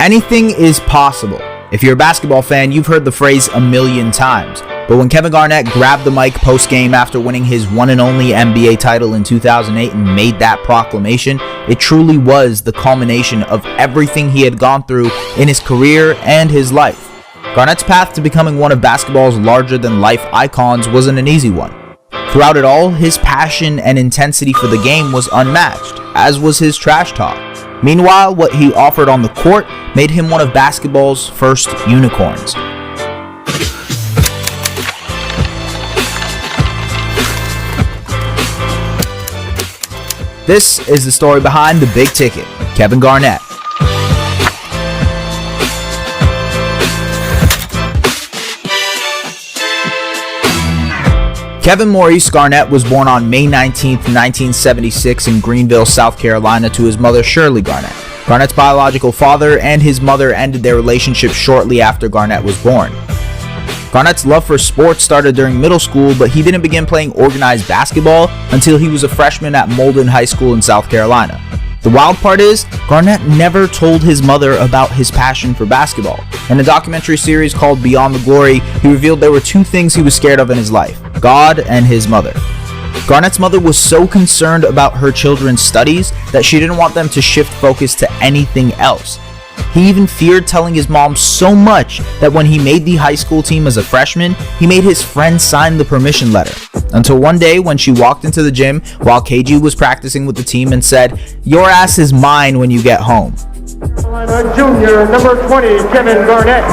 Anything is possible. If you're a basketball fan, you've heard the phrase a million times. But when Kevin Garnett grabbed the mic post-game after winning his one and only NBA title in 2008 and made that proclamation, it truly was the culmination of everything he had gone through in his career and his life. Garnett's path to becoming one of basketball's larger-than-life icons wasn't an easy one. Throughout it all, his passion and intensity for the game was unmatched, as was his trash talk. Meanwhile, what he offered on the court made him one of basketball's first unicorns. This is the story behind the big ticket, Kevin Garnett. Kevin Maurice Garnett was born on May 19, 1976 in Greenville, South Carolina to his mother Shirley Garnett. Garnett's biological father and his mother ended their relationship shortly after Garnett was born. Garnett's love for sports started during middle school, but he didn't begin playing organized basketball until he was a freshman at Molden High School in South Carolina. The wild part is, Garnett never told his mother about his passion for basketball. In a documentary series called Beyond the Glory, he revealed there were two things he was scared of in his life: God and his mother. Garnett's mother was so concerned about her children's studies that she didn't want them to shift focus to anything else. He even feared telling his mom so much that when he made the high school team as a freshman, he made his friend sign the permission letter. Until one day when she walked into the gym while KG was practicing with the team and said, "Your ass is mine when you get home." Junior, number 20, Kevin Garnett.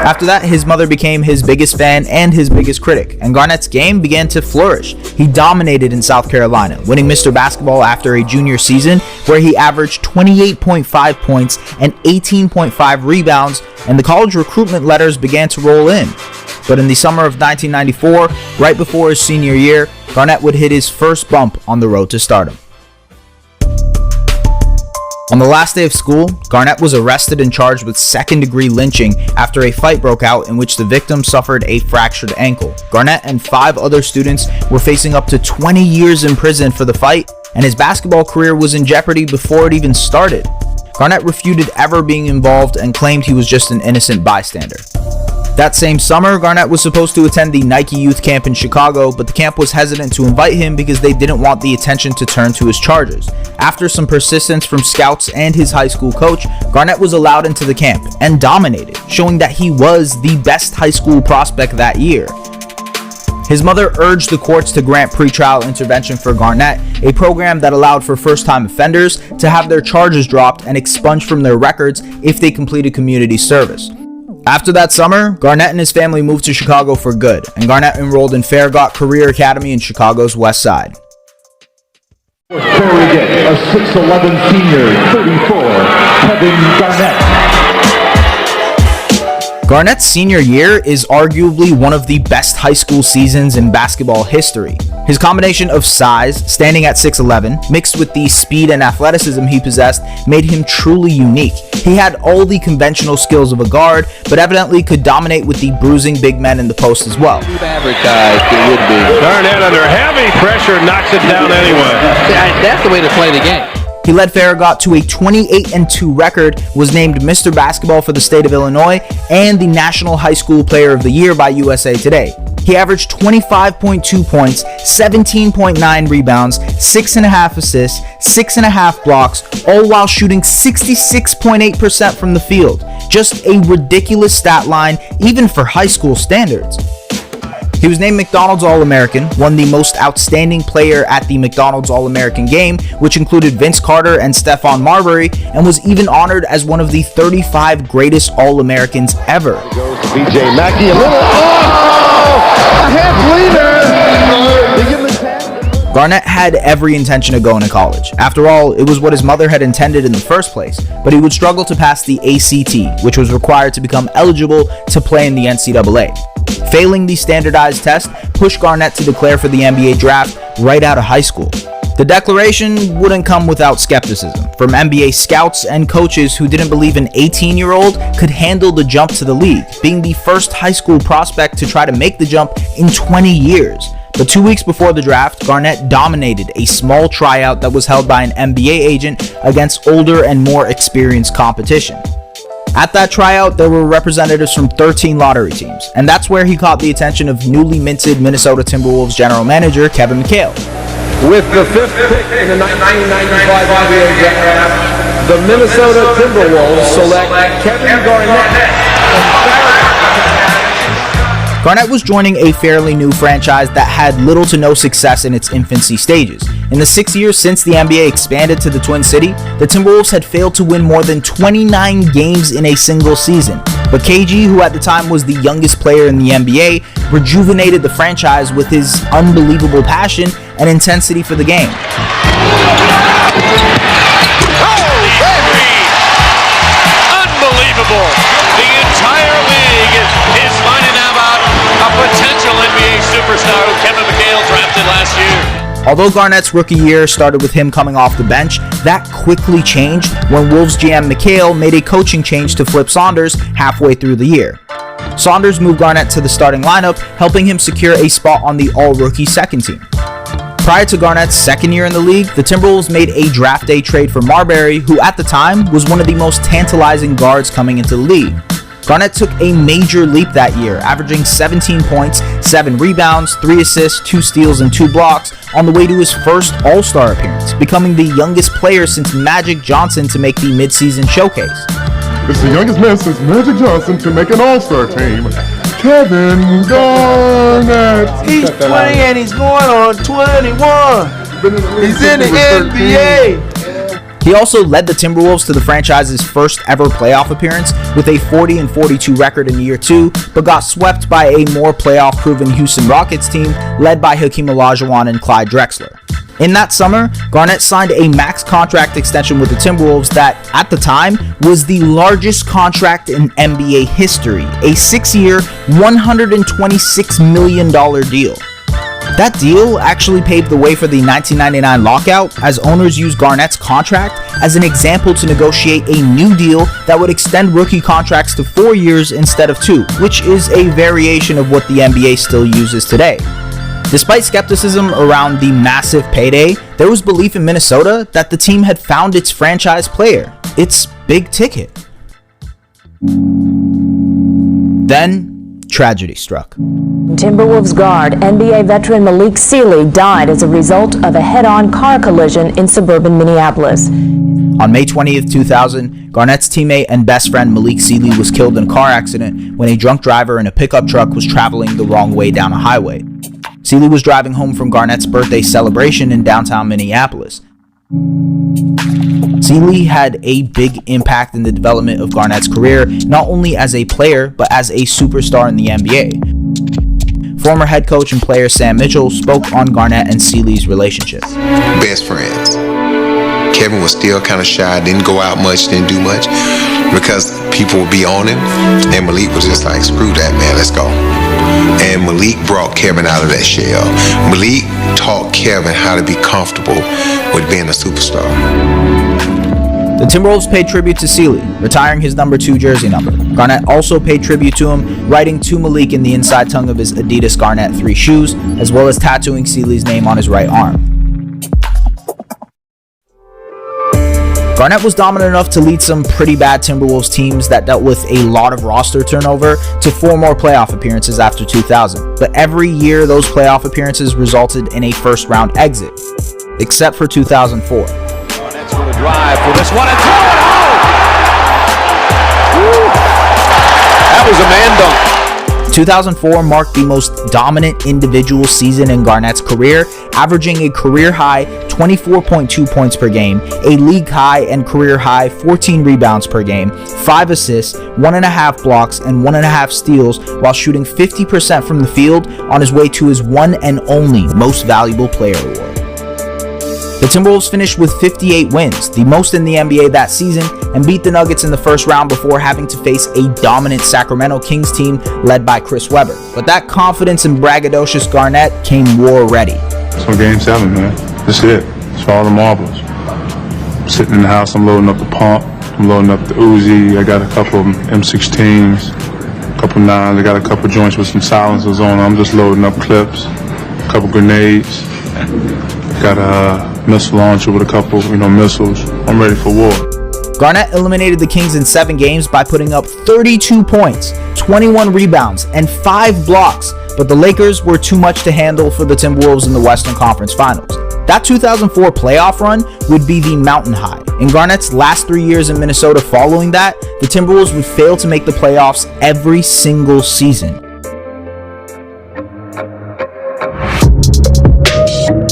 After that, his mother became his biggest fan and his biggest critic, and Garnett's game began to flourish. He dominated in South Carolina, winning Mr. Basketball after a junior season where he averaged 28.5 points and 18.5 rebounds, and the college recruitment letters began to roll in. But in the summer of 1994, right before his senior year, Garnett would hit his first bump on the road to stardom. On the last day of school, Garnett was arrested and charged with second-degree lynching after a fight broke out in which the victim suffered a fractured ankle. Garnett and 5 other students were facing up to 20 years in prison for the fight, and his basketball career was in jeopardy before it even started. Garnett refuted ever being involved and claimed he was just an innocent bystander. That same summer, Garnett was supposed to attend the Nike Youth Camp in Chicago, but the camp was hesitant to invite him because they didn't want the attention to turn to his charges. After some persistence from scouts and his high school coach, Garnett was allowed into the camp and dominated, showing that he was the best high school prospect that year. His mother urged the courts to grant pretrial intervention for Garnett, a program that allowed for first-time offenders to have their charges dropped and expunged from their records if they completed community service. After that summer, Garnett and his family moved to Chicago for good, and Garnett enrolled in Farragut Career Academy in Chicago's West Side. Farragut, a 6'11 senior, 34, Kevin Garnett. Garnett's senior year is arguably one of the best high school seasons in basketball history. His combination of size, standing at 6'11", mixed with the speed and athleticism he possessed, made him truly unique. He had all the conventional skills of a guard, but evidently could dominate with the bruising big men in the post as well. Advertised it would be. Garnett under heavy pressure knocks it down anyway. That's the way to play the game. He led Farragut to a 28-2 record, was named Mr. Basketball for the state of Illinois, and the National High School Player of the Year by USA Today. He averaged 25.2 points, 17.9 rebounds, 6.5 assists, 6.5 blocks, all while shooting 66.8% from the field. Just a ridiculous stat line, even for high school standards. He was named McDonald's All-American, won the most outstanding player at the McDonald's All-American game, which included Vince Carter and Stephon Marbury, and was even honored as one of the 35 greatest All-Americans ever. Goes to B.J. Mackey, a little, a half leader. Garnett had every intention of going to college. After all, it was what his mother had intended in the first place, but he would struggle to pass the ACT, which was required to become eligible to play in the NCAA. Failing the standardized test pushed Garnett to declare for the NBA draft right out of high school. The declaration wouldn't come without skepticism from NBA scouts and coaches who didn't believe an 18-year-old could handle the jump to the league, being the first high school prospect to try to make the jump in 20 years. But 2 weeks before the draft, Garnett dominated a small tryout that was held by an NBA agent against older and more experienced competition. At that tryout, there were representatives from 13 lottery teams, and that's where he caught the attention of newly minted Minnesota Timberwolves general manager Kevin McHale. With the 5th pick in the 1995 NBA draft, the Minnesota Timberwolves select Kevin Garnett. Garnett was joining a fairly new franchise that had little to no success in its infancy stages. In the 6 years since the NBA expanded to the Twin City, the Timberwolves had failed to win more than 29 games in a single season. But KG, who at the time was the youngest player in the NBA, rejuvenated the franchise with his unbelievable passion and intensity for the game. Unbelievable! The entire league is finding out about a potential NBA superstar who Kevin McHale drafted last year. Although Garnett's rookie year started with him coming off the bench, that quickly changed when Wolves GM McHale made a coaching change to Flip Saunders halfway through the year. Saunders moved Garnett to the starting lineup, helping him secure a spot on the all-rookie second team. Prior to Garnett's second year in the league, the Timberwolves made a draft day trade for Marbury, who at the time was one of the most tantalizing guards coming into the league. Garnett took a major leap that year, averaging 17 points, 7 rebounds, 3 assists, 2 steals, and 2 blocks on the way to his first All-Star appearance, becoming the youngest player since Magic Johnson to make the midseason showcase. It's the youngest man since Magic Johnson to make an All-Star team, Kevin Garnett. He's 20 and he's going on 21. He's in the NBA. He also led the Timberwolves to the franchise's first ever playoff appearance with a 40-42 record in year 2, but got swept by a more playoff-proven Houston Rockets team led by Hakeem Olajuwon and Clyde Drexler. In that summer, Garnett signed a max contract extension with the Timberwolves that, at the time, was the largest contract in NBA history, a 6-year, $126 million deal. That deal actually paved the way for the 1999 lockout, as owners used Garnett's contract as an example to negotiate a new deal that would extend rookie contracts to 4 years instead of 2, which is a variation of what the NBA still uses today. Despite skepticism around the massive payday, there was belief in Minnesota that the team had found its franchise player, its big ticket. Then, tragedy struck. Timberwolves guard, NBA veteran Malik Sealy died as a result of a head-on car collision in suburban Minneapolis. On May 20th, 2000, Garnett's teammate and best friend Malik Sealy was killed in a car accident when a drunk driver in a pickup truck was traveling the wrong way down a highway. Sealy was driving home from Garnett's birthday celebration in downtown Minneapolis. Sealy had a big impact in the development of Garnett's career, not only as a player, but as a superstar in the NBA. Former head coach and player Sam Mitchell spoke on Garnett and Sealy's relationship. Best friends. Kevin was still kind of shy, didn't go out much, didn't do much, because people would be on him, and Malik was just like, screw that, man, let's go. And Malik brought Kevin out of that shell. Malik taught Kevin how to be comfortable with being a superstar. The Timberwolves paid tribute to Sealy, retiring his number 2 jersey number. Garnett also paid tribute to him, writing to Malik in the inside tongue of his Adidas Garnett 3 shoes, as well as tattooing Sealy's name on his right arm. Garnett was dominant enough to lead some pretty bad Timberwolves teams that dealt with a lot of roster turnover to 4 more playoff appearances after 2000. But every year, those playoff appearances resulted in a first-round exit, except for 2004. Garnett's going to drive for this one and throw it home! Woo. That was a man dunk. 2004 marked the most dominant individual season in Garnett's career, averaging a career-high 24.2 points per game, a league-high and career-high 14 rebounds per game, 5 assists, 1.5 blocks, and 1.5 steals, while shooting 50% from the field on his way to his one and only Most Valuable Player award. The Timberwolves finished with 58 wins, the most in the NBA that season, and beat the Nuggets in the first round before having to face a dominant Sacramento Kings team led by Chris Webber. But that confidence and braggadocious Garnett came war ready. So Game 7, man. That's it. It's for all the marbles. I'm sitting in the house, I'm loading up the pump, I'm loading up the Uzi, I got a couple of M16s, a couple 9s, I got a couple joints with some silencers on them. I'm just loading up clips, a couple grenades, got a missile launcher with a couple, missiles. I'm ready for war. Garnett eliminated the Kings in 7 games by putting up 32 points, 21 rebounds, and 5 blocks, but the Lakers were too much to handle for the Timberwolves in the Western Conference Finals. That 2004 playoff run would be the mountain high. In Garnett's last 3 years in Minnesota following that, the Timberwolves would fail to make the playoffs every single season.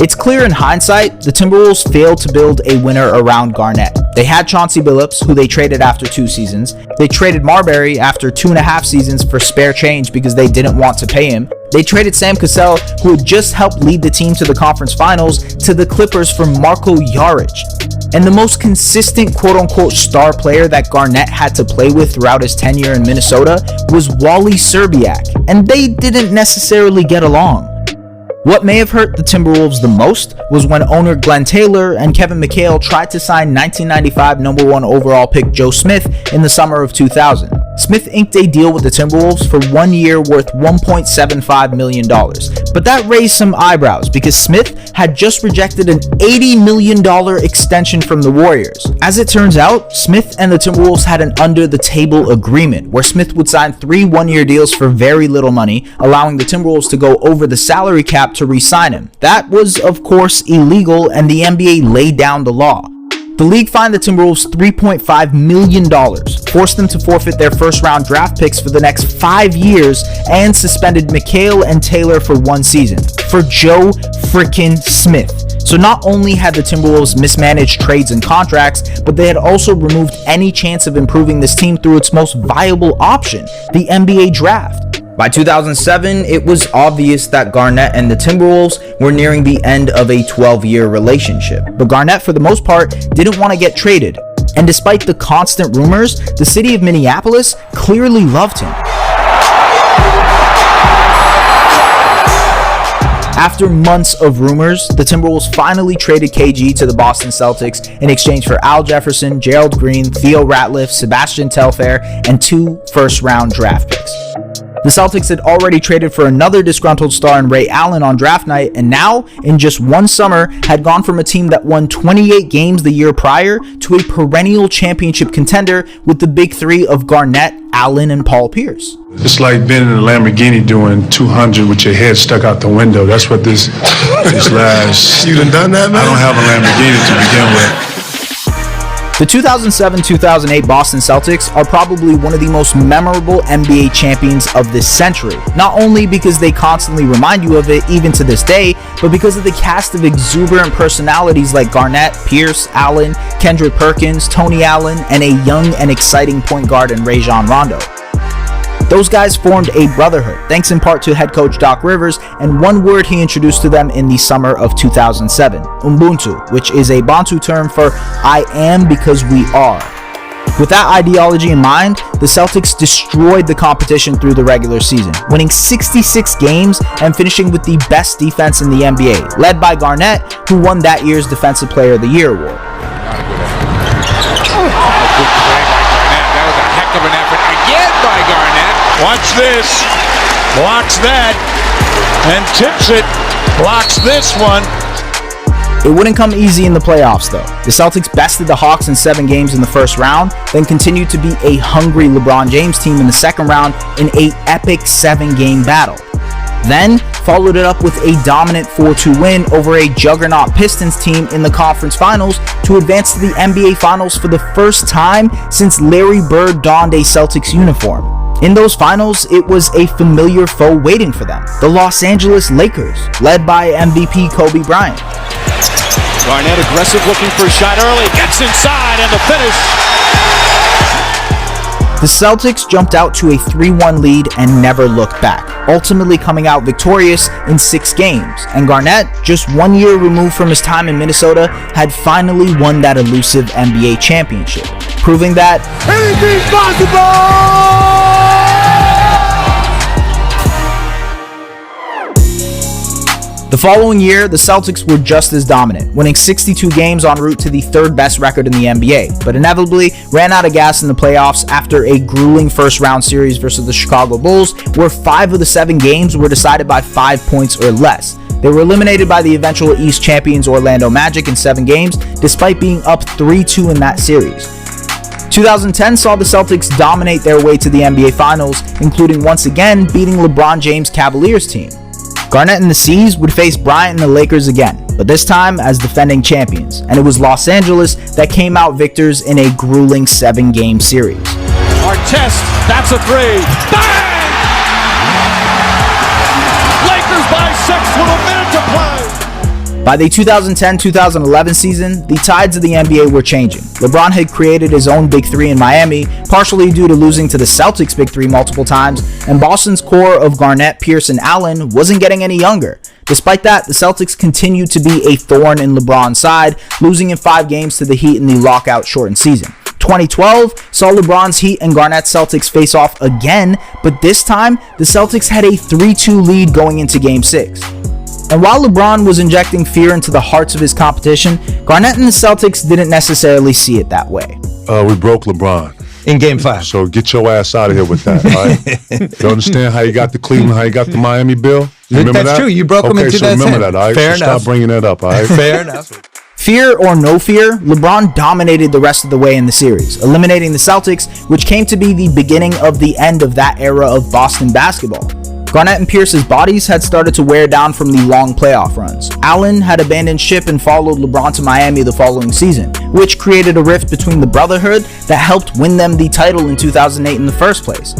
It's clear in hindsight, the Timberwolves failed to build a winner around Garnett. They had Chauncey Billups, who they traded after 2 seasons. They traded Marbury after 2.5 seasons for spare change because they didn't want to pay him. They traded Sam Cassell, who had just helped lead the team to the conference finals, to the Clippers for Marko Jaric. And the most consistent quote-unquote star player that Garnett had to play with throughout his tenure in Minnesota was Wally Szczerbiak, and they didn't necessarily get along. What may have hurt the Timberwolves the most was when owner Glenn Taylor and Kevin McHale tried to sign 1995 number 1 overall pick Joe Smith in the summer of 2000. Smith inked a deal with the Timberwolves for 1 year worth $1.75 million, but that raised some eyebrows because Smith had just rejected an $80 million extension from the Warriors. As it turns out, Smith and the Timberwolves had an under-the-table agreement where Smith would sign 3 one-year deals for very little money, allowing the Timberwolves to go over the salary cap to re-sign him. That was, of course, illegal, and the NBA laid down the law. The league fined the Timberwolves $3.5 million, forced them to forfeit their first-round draft picks for the next 5 years, and suspended McHale and Taylor for 1 season for Joe frickin' Smith. So not only had the Timberwolves mismanaged trades and contracts, but they had also removed any chance of improving this team through its most viable option, the NBA draft. By 2007, it was obvious that Garnett and the Timberwolves were nearing the end of a 12-year relationship. But Garnett, for the most part, didn't want to get traded. And despite the constant rumors, the city of Minneapolis clearly loved him. After months of rumors, the Timberwolves finally traded KG to the Boston Celtics in exchange for Al Jefferson, Gerald Green, Theo Ratliff, Sebastian Telfair, and 2 first-round draft picks. The Celtics had already traded for another disgruntled star in Ray Allen on draft night, and now, in just 1 summer, had gone from a team that won 28 games the year prior to a perennial championship contender with the big 3 of Garnett, Allen, and Paul Pierce. It's like being in a Lamborghini doing 200 with your head stuck out the window. That's what this last... You done that, man? I don't have a Lamborghini to begin with. The 2007-2008 Boston Celtics are probably one of the most memorable NBA champions of this century, not only because they constantly remind you of it even to this day, but because of the cast of exuberant personalities like Garnett, Pierce, Allen, Kendrick Perkins, Tony Allen, and a young and exciting point guard in Rajon Rondo. Those guys formed a brotherhood, thanks in part to head coach Doc Rivers, and one word he introduced to them in the summer of 2007, Ubuntu, which is a Bantu term for I am because we are. With that ideology in mind, the Celtics destroyed the competition through the regular season, winning 66 games and finishing with the best defense in the NBA, led by Garnett, who won that year's Defensive Player of the Year award. That was a heck of an effort again by Garnett. Watch this, blocks that, and tips it, blocks this one. It wouldn't come easy in the playoffs though. The Celtics bested the Hawks in 7 games in the first round, then continued to be a hungry LeBron James team in the second round in an epic 7-game battle. Then followed it up with a dominant 4-2 win over a juggernaut Pistons team in the conference finals to advance to the NBA Finals for the first time since Larry Bird donned a Celtics uniform. In those finals, it was a familiar foe waiting for them, the Los Angeles Lakers, led by MVP Kobe Bryant. Garnett aggressive, looking for a shot early, gets inside, and the finish. The Celtics jumped out to a 3-1 lead and never looked back, ultimately coming out victorious in 6 games, and Garnett, just 1 year removed from his time in Minnesota, had finally won that elusive NBA championship, proving that Anything's possible! The following year, the Celtics were just as dominant, winning 62 games en route to the 3rd best record in the NBA, but inevitably ran out of gas in the playoffs after a grueling first-round series versus the Chicago Bulls, where 5 of the 7 games were decided by 5 points or less. They were eliminated by the eventual East champions Orlando Magic in 7 games, despite being up 3-2 in that series. 2010 saw the Celtics dominate their way to the NBA Finals, including once again beating LeBron James' Cavaliers team. Garnett and the C's would face Bryant and the Lakers again, but this time as defending champions, and it was Los Angeles that came out victors in a grueling 7-game series. Artest, that's a three. Bang! Lakers by 6 with a minute to play. By the 2010-2011 season, the tides of the NBA were changing. LeBron had created his own Big Three in Miami, partially due to losing to the Celtics' Big Three multiple times, and Boston's core of Garnett, Pierce, and Allen wasn't getting any younger. Despite that, the Celtics continued to be a thorn in LeBron's side, losing in 5 games to the Heat in the lockout-shortened season. 2012 saw LeBron's Heat and Garnett's Celtics face off again, but this time, the Celtics had a 3-2 lead going into Game 6. And while LeBron was injecting fear into the hearts of his competition, Garnett and the Celtics didn't necessarily see it that way. We broke LeBron. In Game 5. So get your ass out of here with that, all right? You understand how you got the Cleveland, how you got the Miami bill? Remember That's that? true. You broke them in 2010. So remember that, all right? Fair so enough. Stop bringing that up, all right? Fair enough. Fear or no fear, LeBron dominated the rest of the way in the series, eliminating the Celtics, which came to be the beginning of the end of that era of Boston basketball. Garnett and Pierce's bodies had started to wear down from the long playoff runs. Allen had abandoned ship and followed LeBron to Miami the following season, which created a rift between the brotherhood that helped win them the title in 2008 in the first place.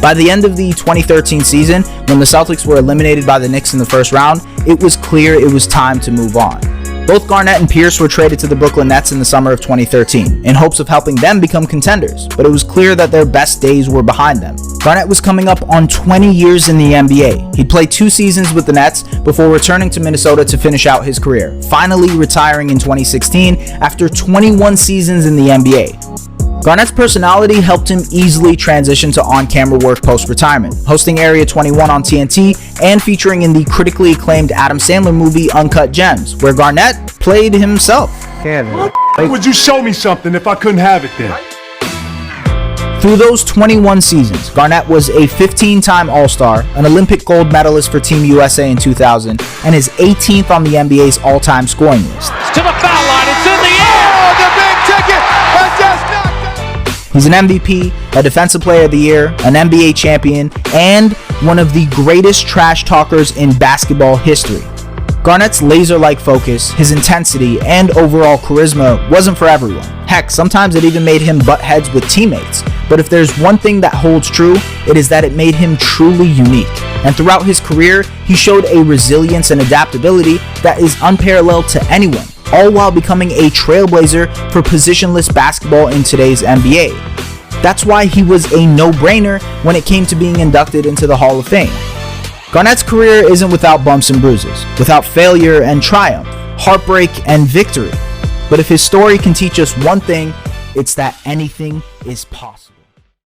By the end of the 2013 season, when the Celtics were eliminated by the Knicks in the first round, it was clear it was time to move on. Both Garnett and Pierce were traded to the Brooklyn Nets in the summer of 2013 in hopes of helping them become contenders, but it was clear that their best days were behind them. Garnett was coming up on 20 years in the NBA. He'd played 2 seasons with the Nets before returning to Minnesota to finish out his career, finally retiring in 2016 after 21 seasons in the NBA. Garnett's personality helped him easily transition to on-camera work post-retirement, hosting Area 21 on TNT and featuring in the critically acclaimed Adam Sandler movie Uncut Gems, where Garnett played himself. Why would you show me something if I couldn't have it then? Through those 21 seasons, Garnett was a 15-time All-Star, an Olympic gold medalist for Team USA in 2000, and is 18th on the NBA's all-time scoring list. To the foul line, it's in the air. Oh, the big ticket has just knocked out. He's an MVP, a Defensive Player of the Year, an NBA champion, and one of the greatest trash talkers in basketball history. Garnett's laser-like focus, his intensity, and overall charisma wasn't for everyone. Heck, sometimes it even made him butt heads with teammates. But if there's one thing that holds true, it is that it made him truly unique. And throughout his career, he showed a resilience and adaptability that is unparalleled to anyone, all while becoming a trailblazer for positionless basketball in today's NBA. That's why he was a no-brainer when it came to being inducted into the Hall of Fame. Garnett's career isn't without bumps and bruises, without failure and triumph, heartbreak and victory. But if his story can teach us one thing, it's that anything is possible.